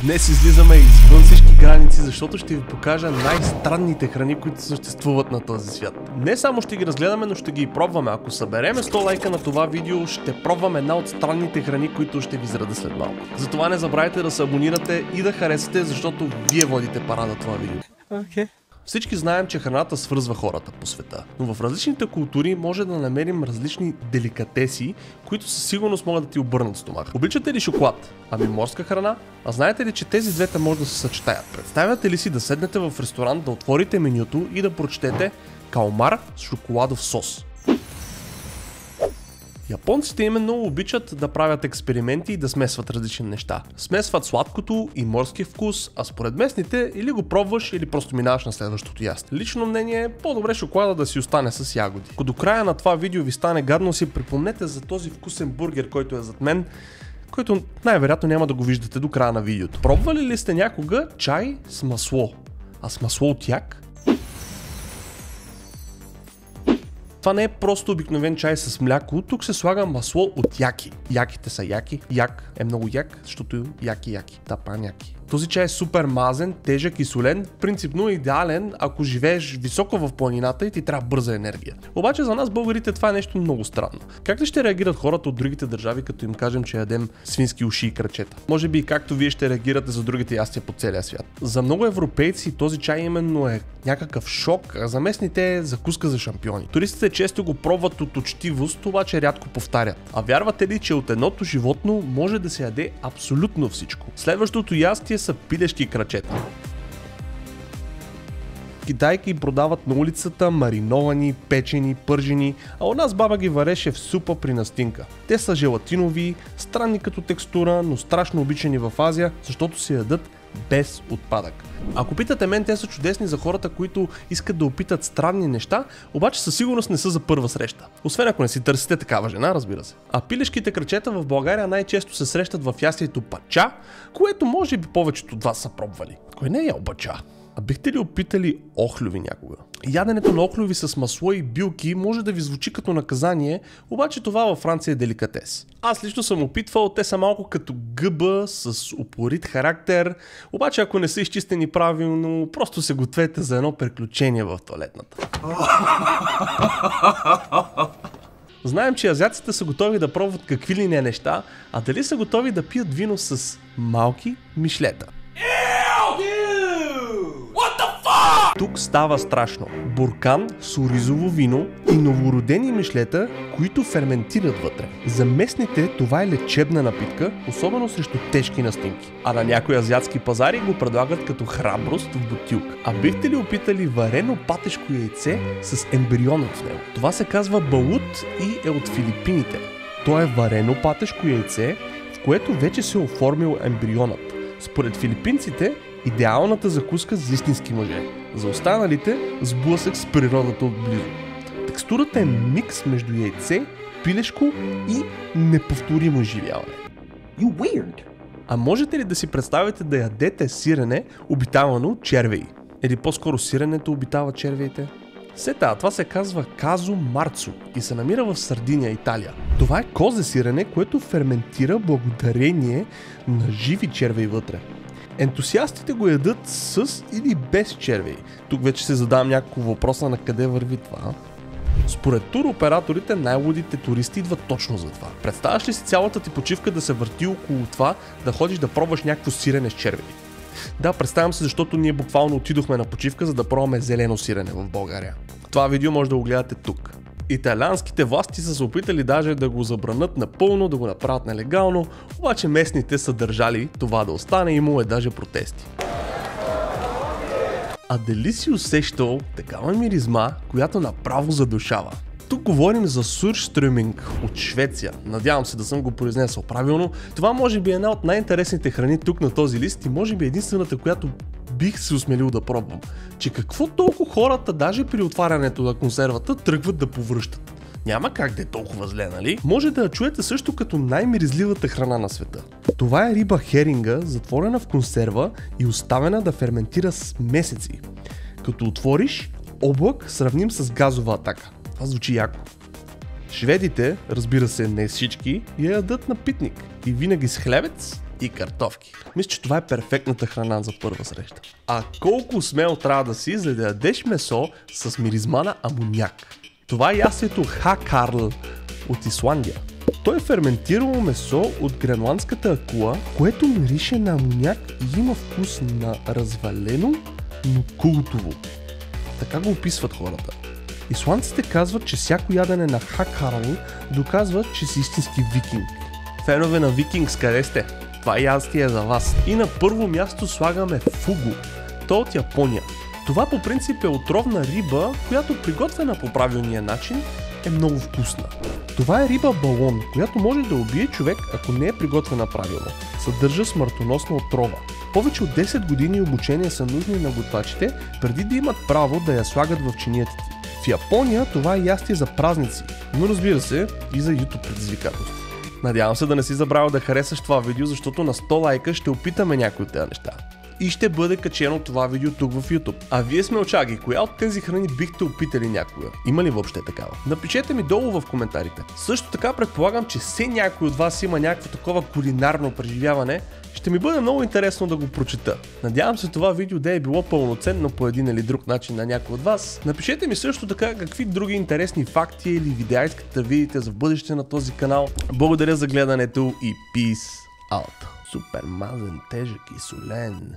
Днес излизаме извън всички граници, защото ще ви покажа най-странните храни, които съществуват на този свят. Не само ще ги разгледаме, но ще ги и пробваме. Ако събереме 100 лайка на това видео, ще пробваме една от странните храни, които ще ви изреда след малко. Затова не забравяйте да се абонирате и да харесате, защото вие водите парада това видео. Okay. Всички знаем, че храната свързва хората по света, но в различните култури може да намерим различни деликатеси, които със сигурност могат да ти обърнат стомаха. Обичате ли шоколад? Ами морска храна? А знаете ли, че тези двете може да се съчетаят? Представяте ли си да седнете в ресторант, да отворите менюто и да прочетете калмар с шоколадов сос? Японците именно обичат да правят експерименти и да смесват различни неща. Смесват сладкото и морския вкус, а според местните или го пробваш, или просто минаваш на следващото ястие. Лично мнение е по-добре шоколада да си остане с ягоди. Ако до края на това видео ви стане гадно, си припомнете за този вкусен бургер, който е зад мен, който най-вероятно няма да го виждате до края на видеото. Пробвали ли сте някога чай с масло? А с масло от як? Това не е просто обикновен чай с мляко, тук се слага масло от яки. Яките са яки, як е много як, защото яки. Тапаняки. Този чай е супер мазен, тежък и солен, принципно идеален, ако живееш високо в планината и ти трябва бърза енергия. Обаче за нас българите това е нещо много странно. Как ли ще реагират хората от другите държави, като им кажем, че ядем свински уши и крачета? Може би и както вие ще реагирате за другите ястия по целия свят. За много европейци този чай именно е някакъв шок, а за местните е закуска за шампиони. Туристите често го пробват от учтивост, обаче рядко повтарят. А вярвате ли, че от едното животно може да се яде абсолютно всичко? Следващото ястие са пилешки крачета. Китайки продават на улицата мариновани, печени, пържени, а у нас баба ги вареше в супа при настинка. Те са желатинови, странни като текстура, но страшно обичани в Азия, защото се ядат без отпадък. Ако питате мен, те са чудесни за хората, които искат да опитат странни неща, обаче със сигурност не са за първа среща. Освен ако не си търсите такава жена, разбира се. А пилешките крачета в България най-често се срещат в ястието пача, което може би повечето от вас са пробвали. Кой не е ял пача? А бихте ли опитали охлюви някога? Яденето на охлюви с масло и билки може да ви звучи като наказание, обаче това във Франция е деликатес. Аз лично съм опитвал, те са малко като гъба с упорит характер, обаче ако не са изчистени правилно, просто се гответе за едно приключение в тоалетната. Знаем, че азиатците са готови да пробват какви ли не неща, а дали са готови да пият вино с малки мишлета? Тук става страшно. Буркан с оризово вино и новородени мишлета, които ферментират вътре. За местните това е лечебна напитка, особено срещу тежки настинки. А на някои азиатски пазари го предлагат като храброст в бутилка. А бихте ли опитали варено патешко яйце с ембрионът в него? Това се казва балут и е от Филипините. То е варено патешко яйце, в което вече се е оформил ембрионът. Според филипинците, идеалната закуска за истински мъже. За останалите, сблъсък с природата отблизо. Текстурата е микс между яйце, пилешко и неповторимо изживяване. А можете ли да си представите да ядете сирене, обитавано от червеи? Или по-скоро сиренето обитава червеите? Сета, това се казва казо марцо и се намира в Сардиния, Италия. Това е козе сирене, което ферментира благодарение на живи червеи вътре. Ентусиастите го ядат с или без червеи. Тук вече се задавам няколко въпроса на къде върви това. Според туроператорите най-лудите туристи идват точно за това. Представяш ли си цялата ти почивка да се върти около това, да ходиш да пробваш някакво сирене с червеи? Да, представям се, защото ние буквално отидохме на почивка, за да пробваме зелено сирене в България. Това видео може да го гледате тук. Италианските власти са се опитали даже да го забранят напълно, да го направят нелегално, обаче местните са държали това да остане и имало е даже протести. А дали си усещал такава миризма, която направо задушава? Тук говорим за сурстрюминг от Швеция. Надявам се да съм го произнесъл правилно. Това може би е една от най-интересните храни тук на този лист и може би единствената, която бих се осмелил да пробвам. Че какво толкова хората, даже при отварянето на консервата, тръгват да повръщат? Няма как да е толкова зле, нали? Може да я чуете също като най-миризливата храна на света. Това е риба херинга, затворена в консерва и оставена да ферментира с месеци. Като отвориш, облак сравним с газова атака. Това звучи яко. Шведите, разбира се не всички, я ядат на питник и винаги с хлебец и картофки. Мисля, че това е перфектната храна за първа среща. А колко смел трябва да си, за да ядеш месо с миризма на амоняк? Това е ястието хакарл от Исландия. То е ферментирало месо от гренландската акула, което мирише на амоняк и има вкус на развалено, но култово. Така го описват хората. Исландците казват, че всяко ядене на хакарл доказва, че си истински викинг. Фенове на Викингс, къде сте? Това ястие е за вас. И на първо място слагаме фугу. То от Япония. Това по принцип е отровна риба, която приготвена по правилния начин е много вкусна. Това е риба балон, която може да убие човек, ако не е приготвена правилно. Съдържа смъртоносна отрова. Повече от 10 години обучение са нужни на готвачите, преди да имат право да я слагат в чинията ти. В Япония това е ястие за празници, но разбира се и за YouTube предизвикателство. Надявам се да не си забравил да харесаш това видео, защото на 100 лайка ще опитаме някои от тези неща. И ще бъде качено това видео тук в YouTube. А вие смелчаги, коя от тези храни бихте опитали някога? Има ли въобще такава? Напишете ми долу в коментарите. Също така предполагам, че все някой от вас има някакво такова кулинарно преживяване. Ще ми бъде много интересно да го прочета. Надявам се това видео да е било пълноценно по един или друг начин на някой от вас. Напишете ми също така какви други интересни факти или видеа искате да видите за в бъдеще на този канал. Благодаря за гледането и peace out. Супер мазен, тежък и солен.